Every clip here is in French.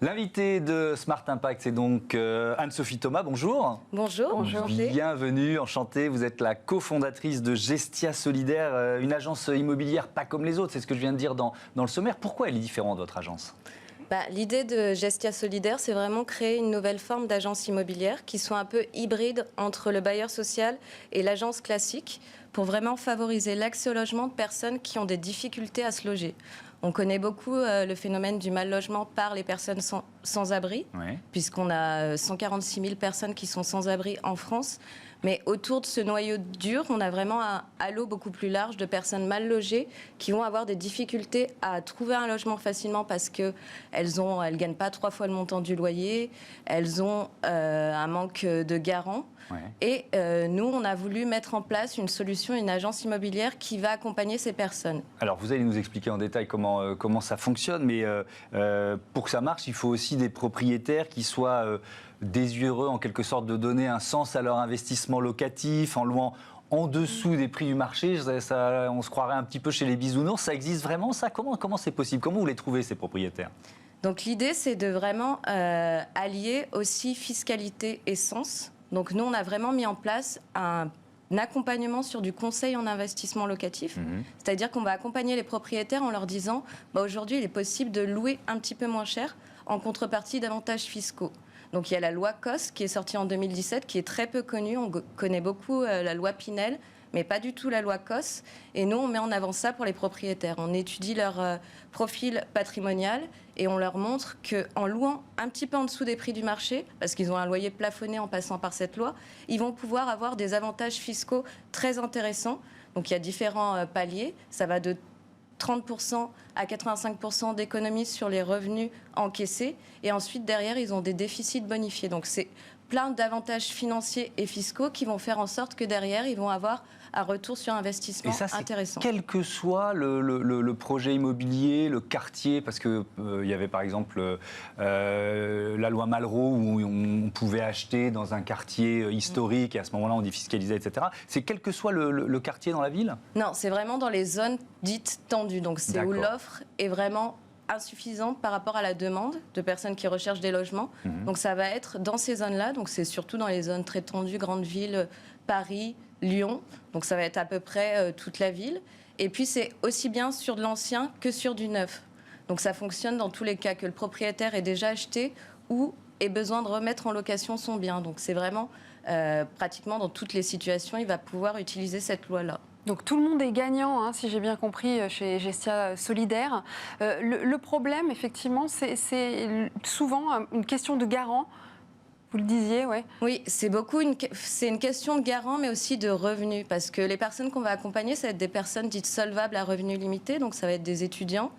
L'invité de Smart Impact, c'est donc Anne-Sophie Thomas. Bonjour. Bonjour. Bonjour. Bienvenue, enchantée. Vous êtes la cofondatrice de Gestia Solidaire, une agence immobilière pas comme les autres. C'est ce que je viens de dire dans le sommaire. Pourquoi elle est différente, votre agence ? L'idée de Gestia Solidaire, c'est vraiment créer une nouvelle forme d'agence immobilière qui soit un peu hybride entre le bailleur social et l'agence classique pour vraiment favoriser l'accès au logement de personnes qui ont des difficultés à se loger. On connaît beaucoup le phénomène du mal logement par les personnes sans abri, puisqu'on a 146 000 personnes qui sont sans abri en France. Mais autour de ce noyau dur, on a vraiment un halo beaucoup plus large de personnes mal logées qui vont avoir des difficultés à trouver un logement facilement parce qu'elles ne gagnent pas 3 fois le montant du loyer, elles ont un manque de garants. Et nous, on a voulu mettre en place une solution, une agence immobilière qui va accompagner ces personnes. Alors, vous allez nous expliquer en détail comment ça fonctionne, mais pour que ça marche, il faut aussi des propriétaires qui soient désireux, en quelque sorte, de donner un sens à leur investissement locatif, en louant en dessous des prix du marché. On se croirait un petit peu chez les bisounours. Ça existe vraiment, ça ? Comment c'est possible ? Comment vous les trouvez, ces propriétaires ? Donc, l'idée, c'est de vraiment allier aussi fiscalité et sens. Donc, nous, on a vraiment mis en place un accompagnement sur du conseil en investissement locatif. C'est-à-dire qu'on va accompagner les propriétaires en leur disant aujourd'hui, il est possible de louer un petit peu moins cher en contrepartie d'avantages fiscaux. Donc, il y a la loi COS qui est sortie en 2017, qui est très peu connue. On connaît beaucoup la loi Pinel, mais pas du tout la loi COS. Et nous, on met en avant ça pour les propriétaires. On étudie leur profil patrimonial et on leur montre qu'en louant un petit peu en dessous des prix du marché, parce qu'ils ont un loyer plafonné en passant par cette loi, ils vont pouvoir avoir des avantages fiscaux très intéressants. Donc, il y a différents paliers. Ça va de 30% à 85% d'économies sur les revenus encaissés. Et ensuite, derrière, ils ont des déficits bonifiés. Donc, c'est plein d'avantages financiers et fiscaux qui vont faire en sorte que derrière, ils vont avoir un retour sur investissement intéressant. Quel que soit le projet immobilier, le quartier, parce qu'il y avait par exemple la loi Malraux où on pouvait acheter dans un quartier historique et à ce moment-là on défiscalisait, etc. C'est quel que soit le quartier dans la ville ? Non, c'est vraiment dans les zones dites tendues. Donc c'est où l'offre est vraiment insuffisante par rapport à la demande de personnes qui recherchent des logements. Donc ça va être dans ces zones-là, donc c'est surtout dans les zones très tendues, grandes villes, Paris, Lyon, donc ça va être à peu près toute la ville. Et puis c'est aussi bien sur de l'ancien que sur du neuf. Donc ça fonctionne dans tous les cas, que le propriétaire ait déjà acheté ou ait besoin de remettre en location son bien. Donc c'est vraiment pratiquement dans toutes les situations, il va pouvoir utiliser cette loi-là. Donc tout le monde est gagnant, si j'ai bien compris, chez Gestia Solidaire. Le problème, effectivement, c'est souvent une question de garant. Vous le disiez, ouais. Oui, c'est une question de garant, mais aussi de revenus. Parce que les personnes qu'on va accompagner, ça va être des personnes dites solvables à revenus limités. Donc ça va être des étudiants,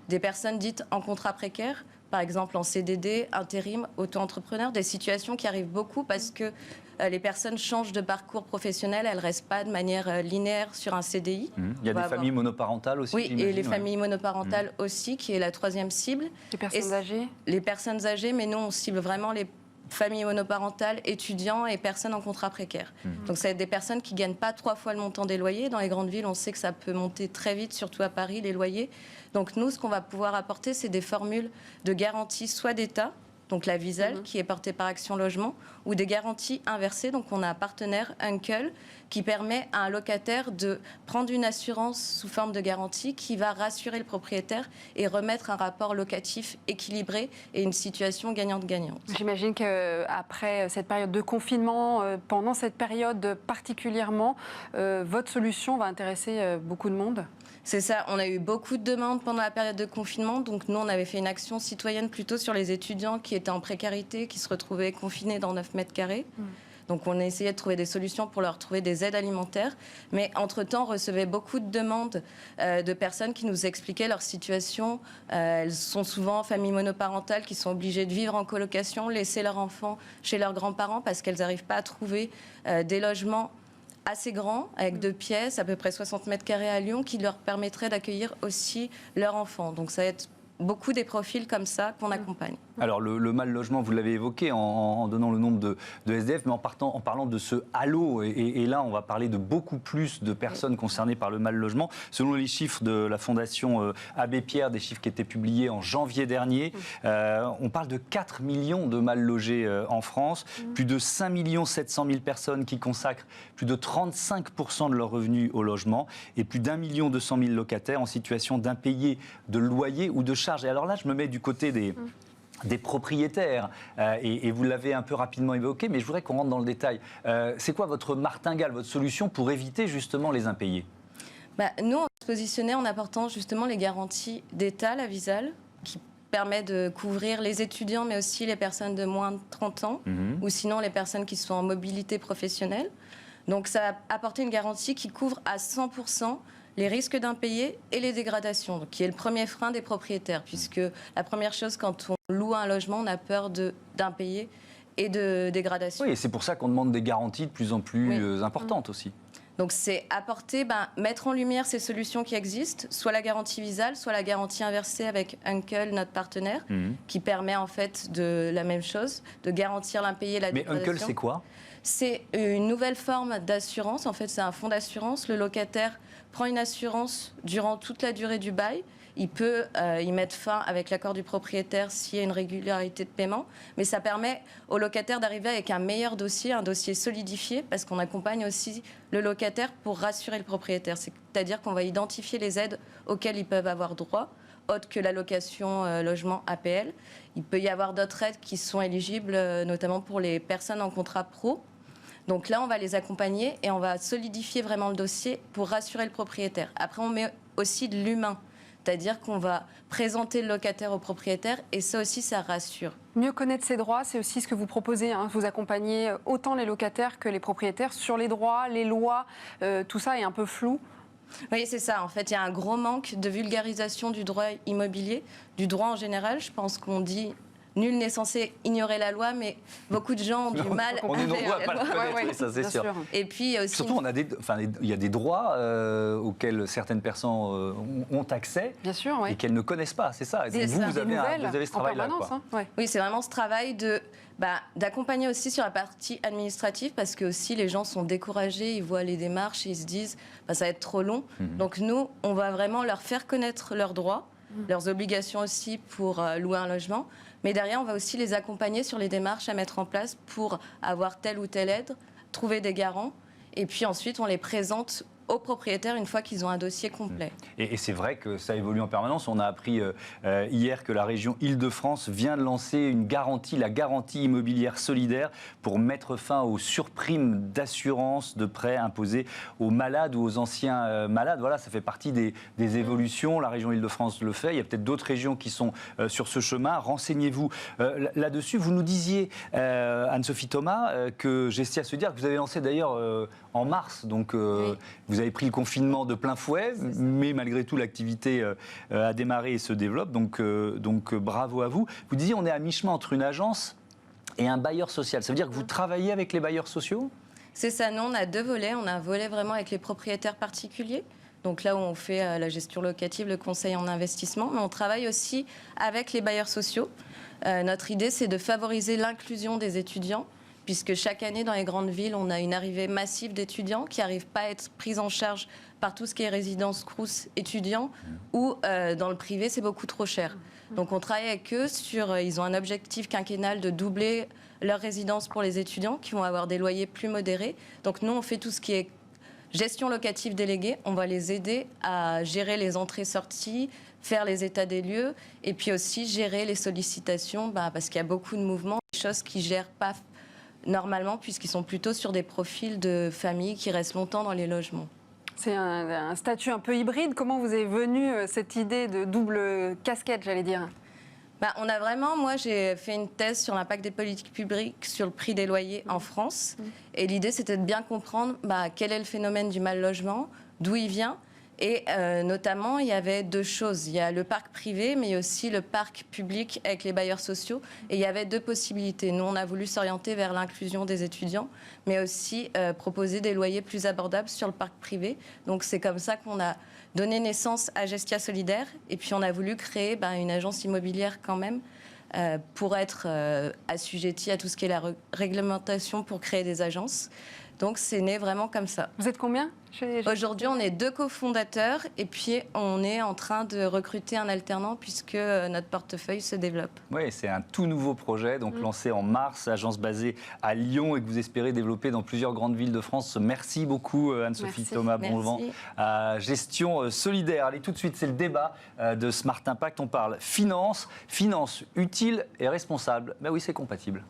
des personnes dites en contrat précaire, par exemple en CDD, intérim, auto-entrepreneur, des situations qui arrivent beaucoup parce que les personnes changent de parcours professionnel, elles ne restent pas de manière linéaire sur un CDI. Il y a des familles monoparentales aussi. Oui, et les familles monoparentales aussi, qui est la troisième cible. Les personnes âgées. Les personnes âgées, mais nous, on cible vraiment les familles monoparentales, étudiants et personnes en contrat précaire. Donc ça va être des personnes qui ne gagnent pas 3 fois le montant des loyers. Dans les grandes villes, on sait que ça peut monter très vite, surtout à Paris, les loyers. Donc nous, ce qu'on va pouvoir apporter, c'est des formules de garantie, soit d'État, donc la Visal, qui est portée par Action Logement, ou des garanties inversées. Donc on a un partenaire, Uncle, qui permet à un locataire de prendre une assurance sous forme de garantie qui va rassurer le propriétaire et remettre un rapport locatif équilibré et une situation gagnante-gagnante. J'imagine qu'après cette période de confinement, pendant cette période particulièrement, votre solution va intéresser beaucoup de monde. C'est ça, on a eu beaucoup de demandes pendant la période de confinement, donc nous on avait fait une action citoyenne plutôt sur les étudiants qui étaient en précarité, qui se retrouvaient confinés dans 9 mètres carrés. Donc on a essayé de trouver des solutions pour leur trouver des aides alimentaires, mais entre-temps on recevait beaucoup de demandes de personnes qui nous expliquaient leur situation. Elles sont souvent familles monoparentales qui sont obligées de vivre en colocation, laisser leurs enfants chez leurs grands-parents parce qu'elles n'arrivent pas à trouver des logements assez grand, avec 2 pièces, à peu près 60 mètres carrés à Lyon, qui leur permettrait d'accueillir aussi leurs enfants. Donc ça va être beaucoup des profils comme ça qu'on accompagne. Alors le mal logement, vous l'avez évoqué en donnant le nombre de SDF, mais en parlant de ce halo, et là on va parler de beaucoup plus de personnes concernées par le mal logement. Selon les chiffres de la Fondation Abbé Pierre, des chiffres qui étaient publiés en janvier dernier, on parle de 4 millions de mal logés en France, plus de 5 700 000 personnes qui consacrent plus de 35% de leurs revenus au logement, et plus d'1 200 000 locataires en situation d'impayé de loyer ou de charges. Et alors là, je me mets du côté des propriétaires, et vous l'avez un peu rapidement évoqué, mais je voudrais qu'on rentre dans le détail. C'est quoi votre martingale, votre solution pour éviter justement les impayés ? Nous, on se positionnait en apportant justement les garanties d'État, la Visale, qui permet de couvrir les étudiants, mais aussi les personnes de moins de 30 ans, ou sinon les personnes qui sont en mobilité professionnelle. Donc ça a apporté une garantie qui couvre à 100% les risques d'impayés et les dégradations, qui est le premier frein des propriétaires, puisque la première chose quand on loue un logement, on a peur d'impayés et de dégradation. Oui, et c'est pour ça qu'on demande des garanties de plus en plus importantes aussi. Donc c'est apporter, mettre en lumière ces solutions qui existent, soit la garantie Visale, soit la garantie inversée avec Uncle, notre partenaire, qui permet en fait de la même chose, de garantir l'impayé et la dégradation. Mais Uncle, c'est quoi ? C'est une nouvelle forme d'assurance. En fait, c'est un fonds d'assurance. Le locataire prend une assurance durant toute la durée du bail. Il peut y mettre fin avec l'accord du propriétaire s'il y a une régularité de paiement. Mais ça permet au locataire d'arriver avec un meilleur dossier, un dossier solidifié, parce qu'on accompagne aussi le locataire pour rassurer le propriétaire. C'est-à-dire qu'on va identifier les aides auxquelles ils peuvent avoir droit, autres que l'allocation logement APL. Il peut y avoir d'autres aides qui sont éligibles, notamment pour les personnes en contrat pro. Donc là, on va les accompagner et on va solidifier vraiment le dossier pour rassurer le propriétaire. Après, on met aussi de l'humain, c'est-à-dire qu'on va présenter le locataire au propriétaire et ça aussi, ça rassure. Mieux connaître ses droits, c'est aussi ce que vous proposez. Vous accompagnez autant les locataires que les propriétaires sur les droits, les lois, tout ça est un peu flou. Oui, c'est ça. En fait, il y a un gros manque de vulgarisation du droit immobilier, du droit en général. Je pense qu'on dit nul n'est censé ignorer la loi, mais beaucoup de gens ont du mal à faire nombreux à pas la loi. la connaître, ça c'est sûr. Et puis aussi surtout, il y a des droits auxquels certaines personnes ont accès, bien sûr, et qu'elles ne connaissent pas. C'est ça. C'est vous avez ce travail-là. Oui, c'est vraiment ce travail d'accompagner aussi sur la partie administrative, parce que aussi les gens sont découragés, ils voient les démarches et ils se disent ça va être trop long. Donc nous, on va vraiment leur faire connaître leurs droits, leurs obligations aussi pour louer un logement. Mais derrière, on va aussi les accompagner sur les démarches à mettre en place pour avoir telle ou telle aide, trouver des garants. Et puis ensuite, on les présente aux propriétaires une fois qu'ils ont un dossier complet. Et c'est vrai que ça évolue en permanence. On a appris hier que la région Île-de-France vient de lancer une garantie, la garantie immobilière solidaire, pour mettre fin aux surprimes d'assurance de prêts imposées aux malades ou aux anciens malades. Voilà, ça fait partie des évolutions. La région Île-de-France le fait. Il y a peut-être d'autres régions qui sont sur ce chemin. Renseignez-vous là-dessus. Vous nous disiez, Anne-Sophie Thomas, que Gestia se dire, que vous avez lancé d'ailleurs en mars, donc vous avez pris le confinement de plein fouet, mais malgré tout l'activité a démarré et se développe, donc bravo à vous. Vous disiez on est à mi-chemin entre une agence et un bailleur social, ça veut dire que vous travaillez avec les bailleurs sociaux ? C'est ça, nous on a deux volets, on a un volet vraiment avec les propriétaires particuliers, donc là où on fait la gestion locative, le conseil en investissement, mais on travaille aussi avec les bailleurs sociaux. Notre idée c'est de favoriser l'inclusion des étudiants, puisque chaque année, dans les grandes villes, on a une arrivée massive d'étudiants qui n'arrivent pas à être pris en charge par tout ce qui est résidence Crous étudiants, ou dans le privé, c'est beaucoup trop cher. Donc on travaille avec eux ils ont un objectif quinquennal de doubler leur résidence pour les étudiants, qui vont avoir des loyers plus modérés. Donc nous, on fait tout ce qui est gestion locative déléguée. On va les aider à gérer les entrées-sorties, faire les états des lieux, et puis aussi gérer les sollicitations, parce qu'il y a beaucoup de mouvements, des choses qu'ils ne gèrent pas normalement, puisqu'ils sont plutôt sur des profils de familles qui restent longtemps dans les logements. C'est un statut un peu hybride. Comment vous est venue cette idée de double casquette, j'allais dire ? On a vraiment, moi j'ai fait une thèse sur l'impact des politiques publiques sur le prix des loyers en France. Et l'idée c'était de bien comprendre quel est le phénomène du mal logement, d'où il vient, Et notamment, il y avait 2 choses. Il y a le parc privé, mais il y a aussi le parc public avec les bailleurs sociaux. Et il y avait 2 possibilités. Nous, on a voulu s'orienter vers l'inclusion des étudiants, mais aussi proposer des loyers plus abordables sur le parc privé. Donc, c'est comme ça qu'on a donné naissance à Gestia Solidaire. Et puis, on a voulu créer une agence immobilière quand même pour être assujettie à tout ce qui est la réglementation pour créer des agences. Donc, c'est né vraiment comme ça. Vous êtes combien Aujourd'hui, on est 2 cofondateurs et puis on est en train de recruter un alternant puisque notre portefeuille se développe. Oui, c'est un tout nouveau projet, donc lancé en mars, agence basée à Lyon et que vous espérez développer dans plusieurs grandes villes de France. Merci beaucoup Anne-Sophie Thomas Bonvent à Gestion Solidaire. Allez, tout de suite, c'est le débat de Smart Impact. On parle finance utile et responsable. Ben oui, c'est compatible.